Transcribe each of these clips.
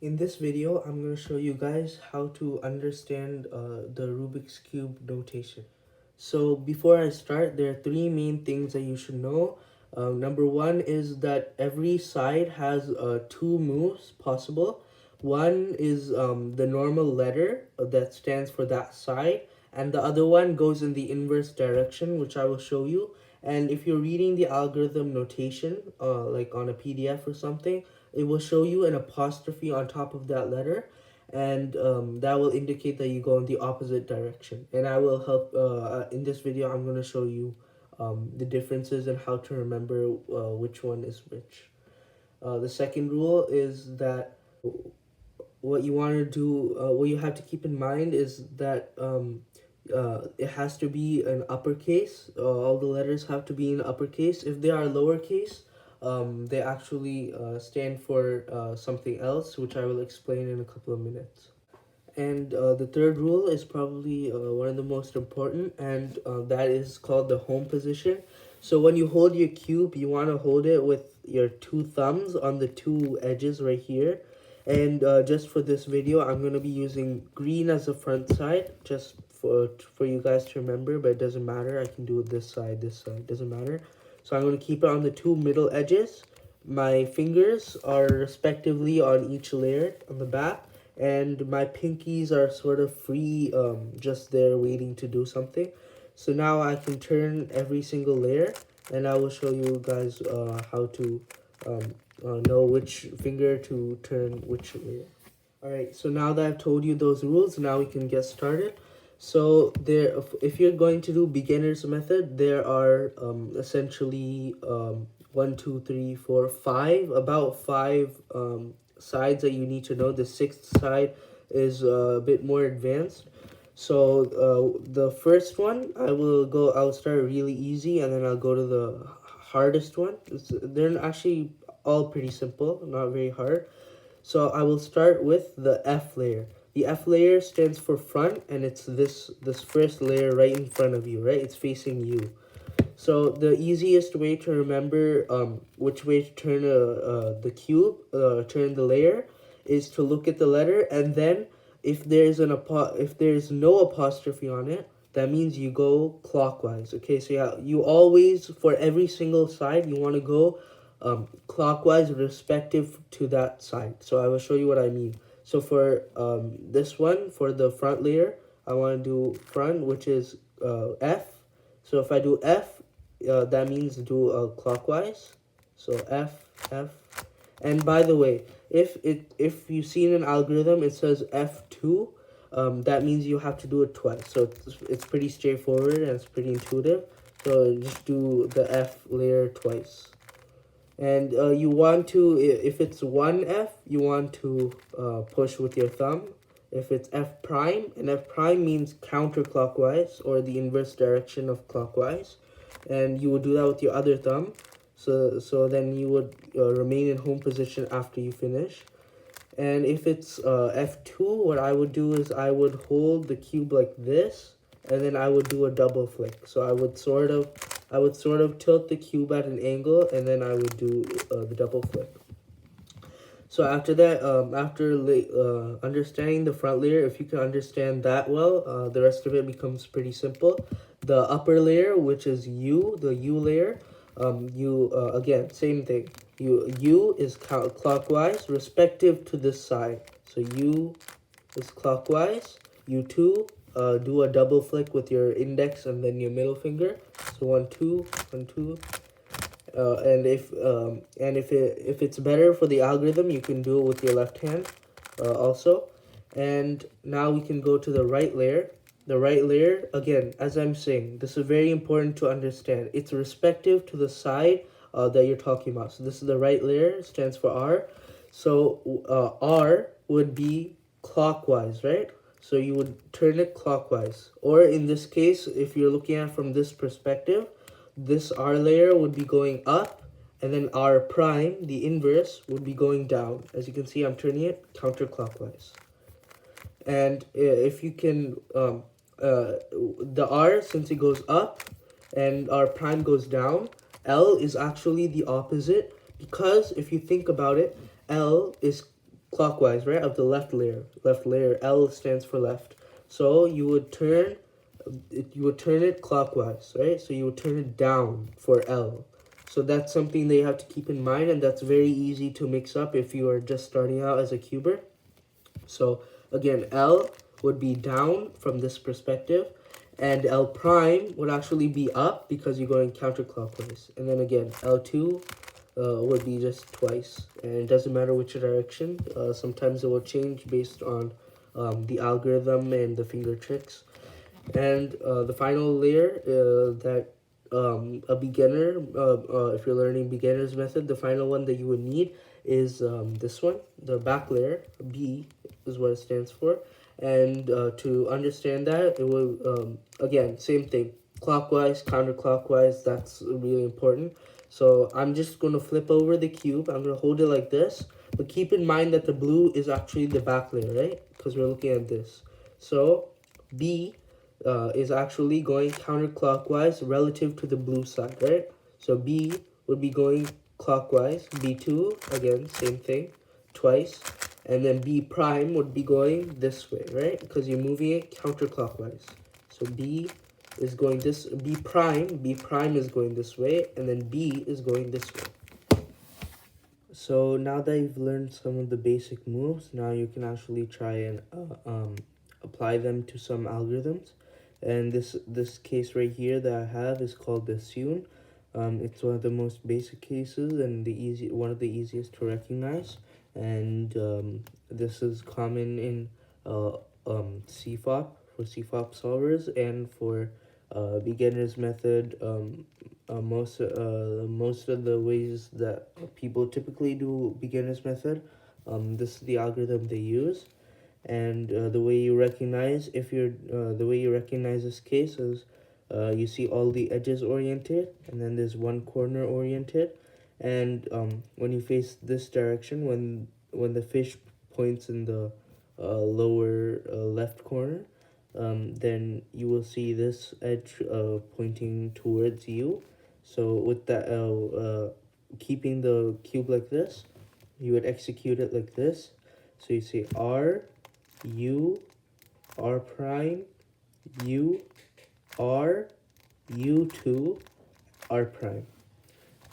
In this video, I'm going to show you guys how to understand the Rubik's Cube notation. So before I start, there are three main things that you should know. Number one is that every side has two moves possible. One is the normal letter that stands for that side, and the other one goes in the inverse direction, which I will show you. And if you're reading the algorithm notation, like on a PDF or something, it will show you an apostrophe on top of that letter, and that will indicate that you go in the opposite direction. And I will help in this video. I'm going to show you the differences and how to remember which one is which. The second rule is that what you want to do, what you have to keep in mind is that it has to be an uppercase. All the letters have to be in uppercase. If they are lowercase, they actually stand for something else, which I will explain in a couple of minutes. And the third rule is probably one of the most important, and that is called the home position. So when you hold your cube, you want to hold it with your two thumbs on the two edges right here. And just for this video, I'm going to be using green as the front side, just for you guys to remember, but it doesn't matter. I can do it this side, doesn't matter. So I'm going to keep it on the two middle edges. My fingers are respectively on each layer on the back, and my pinkies are sort of free, just there waiting to do something. So now I can turn every single layer, and I will show you guys how to know which finger to turn which layer. Alright, so now that I've told you those rules, now we can get started. So there, if you're going to do beginner's method, there are essentially 1, 2, 3, 4, 5, about 5 sides that you need to know. The sixth side is a bit more advanced. So the first one, I'll start really easy, and then I'll go to the hardest one. They're actually all pretty simple, not very hard. So I will start with the F layer. The F layer stands for front, and it's this first layer right in front of you, right? It's facing you. So the easiest way to remember which way to turn the cube, turn the layer, is to look at the letter, and then if there's no apostrophe on it, that means you go clockwise. Okay, so yeah, you always, for every single side, you want to go clockwise respective to that side. So I will show you what I mean. So for this one, for the front layer, I want to do front, which is F. So if I do F, that means do clockwise. So F, F. And by the way, if you see in an algorithm it says F2, that means you have to do it twice. So it's pretty straightforward and it's pretty intuitive. So just do the F layer twice. And you want to, if it's 1F, you want to push with your thumb. If it's F prime, and F prime means counterclockwise or the inverse direction of clockwise, and you would do that with your other thumb. So then you would remain in home position after you finish. And if it's F2, what I would do is I would hold the cube like this, and then I would do a double flick. So I would sort of tilt the cube at an angle, and then I would do the double flick. So after that, after understanding the front layer, if you can understand that well, the rest of it becomes pretty simple. The upper layer, which is U, the U layer, again, same thing. U is clockwise, respective to this side. So U is clockwise. U2, do a double flick with your index and then your middle finger. So 1, 2, 1, 2. And if it's better for the algorithm, you can do it with your left hand also. And now we can go to the right layer. The right layer, again, as I'm saying, this is very important to understand. It's respective to the side that you're talking about. So this is the right layer, stands for R. So R would be clockwise, right? So you would turn it clockwise. Or in this case, if you're looking at it from this perspective, this R layer would be going up, and then R prime, the inverse, would be going down. As you can see, I'm turning it counterclockwise. And if you can, the R, since it goes up and R prime goes down, L is actually the opposite, because if you think about it, L is clockwise, right, of the left layer. Left layer, L stands for left. So you would turn it clockwise, right? So you would turn it down for L. So that's something that you have to keep in mind, and that's very easy to mix up if you are just starting out as a cuber. So again, L would be down from this perspective, and L prime would actually be up because you're going counterclockwise. And then again, L2 would be just twice, and it doesn't matter which direction. Sometimes it will change based on the algorithm and the finger tricks. And the final layer that a beginner, if you're learning beginner's method, the final one that you would need is this one, the back layer. B is what it stands for. And to understand that, it will, again, same thing, clockwise, counterclockwise, that's really important. So I'm just going to flip over the cube. I'm going to hold it like this. But keep in mind that the blue is actually the back layer, right? Because we're looking at this. So B is actually going counterclockwise relative to the blue side, right? So B would be going clockwise. B2, again, same thing, twice. And then B prime would be going this way, right? Because you're moving it counterclockwise. So B is going this, B prime is going this way, and then B is going this way. So now that you've learned some of the basic moves, now you can actually try and apply them to some algorithms. And this case right here that I have is called the Sune. It's one of the most basic cases and one of the easiest to recognize. And this is common in CFOP, for CFOP solvers, and for beginner's method. Most of the ways that people typically do beginner's method, this is the algorithm they use. And the way you recognize this case is you see all the edges oriented, and then there's one corner oriented. And when you face this direction, when the fish points in the lower left corner, then you will see this edge pointing towards you. So with that, keeping the cube like this, you would execute it like this. So you say R, U, R prime, U, R, U2, R prime.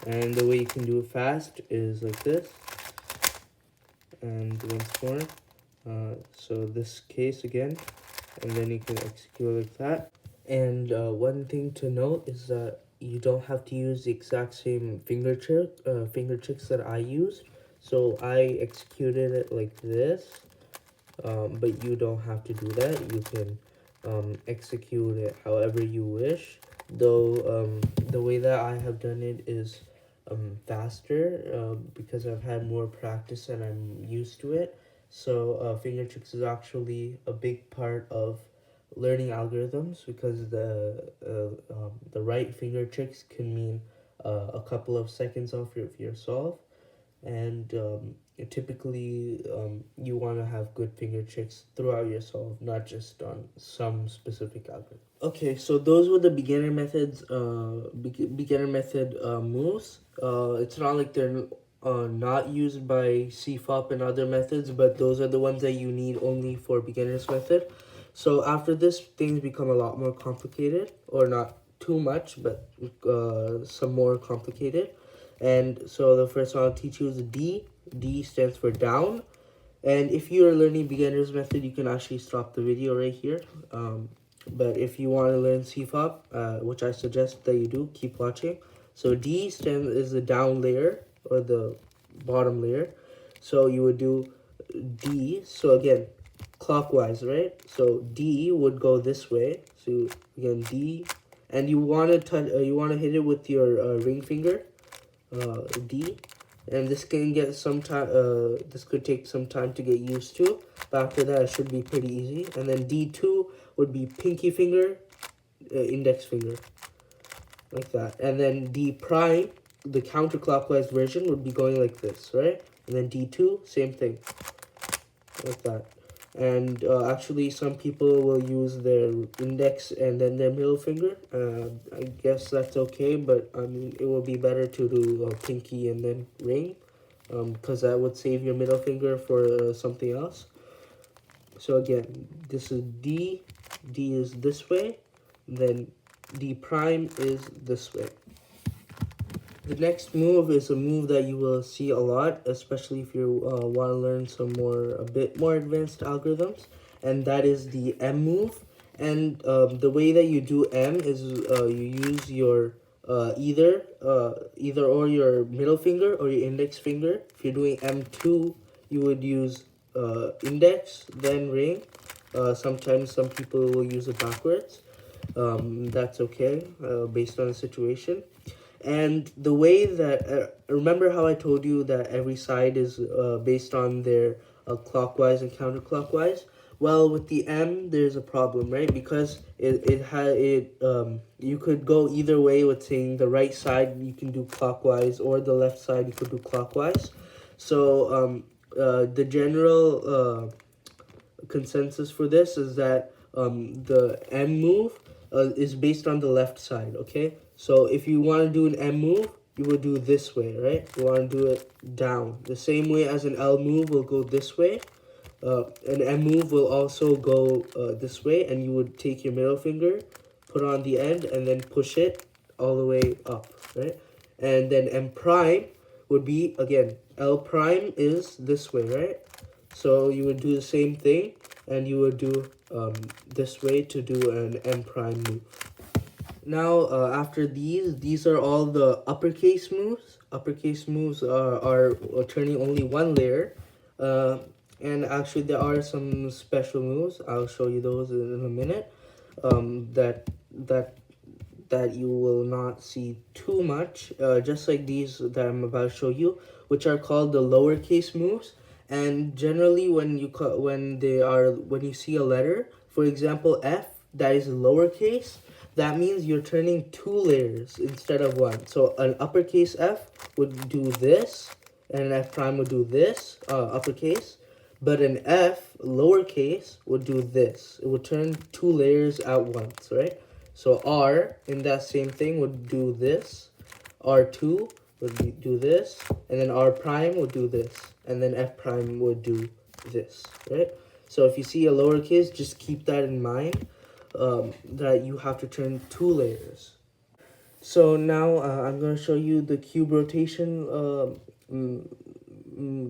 And the way you can do it fast is like this. And once more. So this case again, and then you can execute like that. And one thing to note is that you don't have to use the exact same finger tricks that I used. So I executed it like this. But you don't have to do that. You can execute it however you wish. Though the way that I have done it is faster because I've had more practice and I'm used to it. So finger tricks is actually a big part of learning algorithms, because the right finger tricks can mean a couple of seconds off your solve. And typically you want to have good finger tricks throughout your solve, not just on some specific algorithm. Okay, so those were the beginner methods, beginner method moves. It's not like they're not used by CFOP and other methods, but those are the ones that you need only for beginner's method. So after this, things become a lot more complicated, or not too much, but some more complicated. And so the first one I'll teach you is D. D stands for down. And if you're learning beginner's method, you can actually stop the video right here. But if you want to learn CFOP, which I suggest that you do, keep watching. So D is the down layer, or the bottom layer. So you would do D. So again, clockwise, right? So D would go this way. So again, D, and you want to hit it with your ring finger. D, and this can get some time. This could take some time to get used to, but after that it should be pretty easy. And then D2 would be pinky finger, index finger, like that. And then D prime, the counterclockwise version, would be going like this, right? And then D2, same thing, like that. And actually, some people will use their index and then their middle finger. I guess that's okay, but I mean, it will be better to do pinky and then ring. because that would save your middle finger for something else. So again, this is D, D is this way, then D prime is this way. The next move is a move that you will see a lot, especially if you want to learn a bit more advanced algorithms, and that is the M move. And the way that you do M is you use your either or your middle finger or your index finger. If you're doing M2, you would use index, then ring. Sometimes some people will use it backwards. That's okay based on the situation. And the way that, remember how I told you that every side is based on their clockwise and counterclockwise? Well, with the M, there's a problem, right? Because you could go either way with saying the right side you can do clockwise or the left side you could do clockwise. So the general consensus for this is that the M move is based on the left side, okay? So if you want to do an M move, you will do this way, right? You want to do it down. The same way as an L move will go this way. An M move will also go this way, and you would take your middle finger, put on the end, and then push it all the way up, right? And then M prime would be, again, L prime is this way, right? So you would do the same thing, and you would do this way to do an M prime move. Now, after these are all the uppercase moves. Uppercase moves are turning only one layer. And actually, there are some special moves. I'll show you those in a minute. That you will not see too much. Just like these that I'm about to show you, which are called the lowercase moves. And generally, when you see a letter, for example, F, that is lowercase. That means you're turning two layers instead of one. So an uppercase F would do this, and an F prime would do this, uppercase. But an F, lowercase, would do this. It would turn two layers at once, right? So R, in that same thing, would do this. R2 would do this. And then R prime would do this. And then F prime would do this, right? So if you see a lowercase, just keep that in mind. That you have to turn two layers. So now I'm going to show you the cube rotation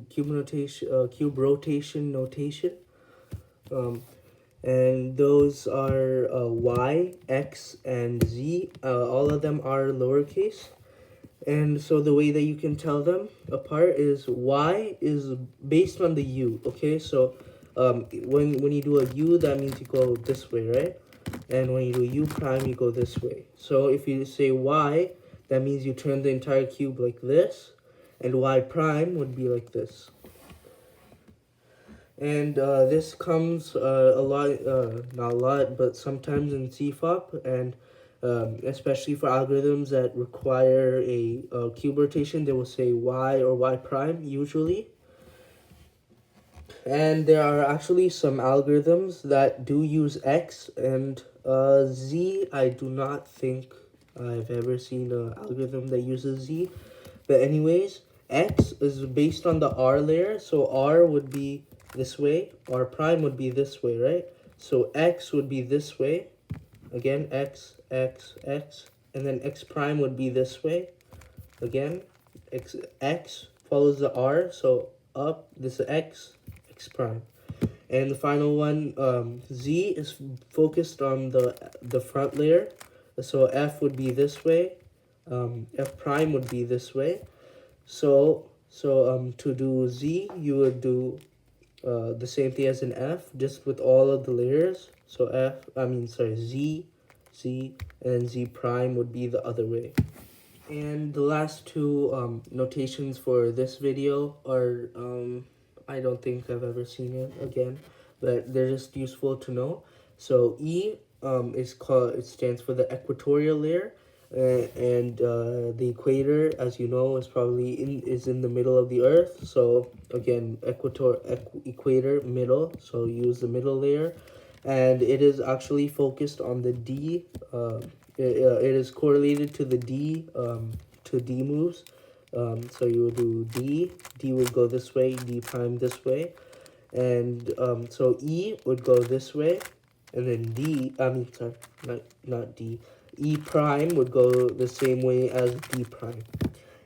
cube rotation notation. And those are Y, X, and Z. All of them are lowercase. And so the way that you can tell them apart is Y is based on the U, okay? So when you do a U, that means you go this way, right? And when you do U prime, you go this way. So if you say Y, that means you turn the entire cube like this, and Y prime would be like this. And this comes a lot, not a lot, but sometimes in CFOP, and especially for algorithms that require a cube rotation, they will say Y or Y prime usually. And there are actually some algorithms that do use X and Z. I do not think I've ever seen an algorithm that uses Z. But anyways, X is based on the R layer. So R would be this way. R prime would be this way, right? So X would be this way. Again, X, X, X. And then X prime would be this way. Again, X follows the R. So up, this is X, X prime. And the final one, Z is focused on the front layer. So F would be this way. F prime would be this way. So to do Z, you would do the same thing as an F, just with all of the layers. So Z, Z, and Z prime would be the other way. And the last two notations for this video are, I don't think I've ever seen it again, but they're just useful to know. So E it stands for the equatorial layer, and the equator, as you know, is in the middle of the Earth. So again, equator, middle. So use the middle layer, and it is actually focused on the D. It is correlated to the D moves. So you would do D would go this way, D prime this way, and so E would go this way, and then sorry, not D, E prime would go the same way as D prime,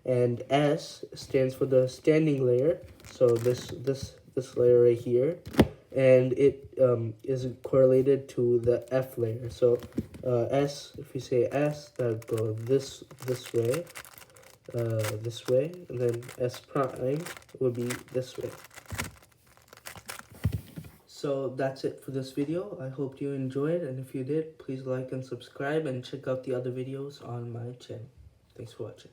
and S stands for the standing layer. So this layer right here, and it is correlated to the F layer. So S, if you say S, that would go this way, and then S prime would be this way. So that's it for this video. I hope you enjoyed, and if you did, please like and subscribe and check out the other videos on my channel. Thanks for watching.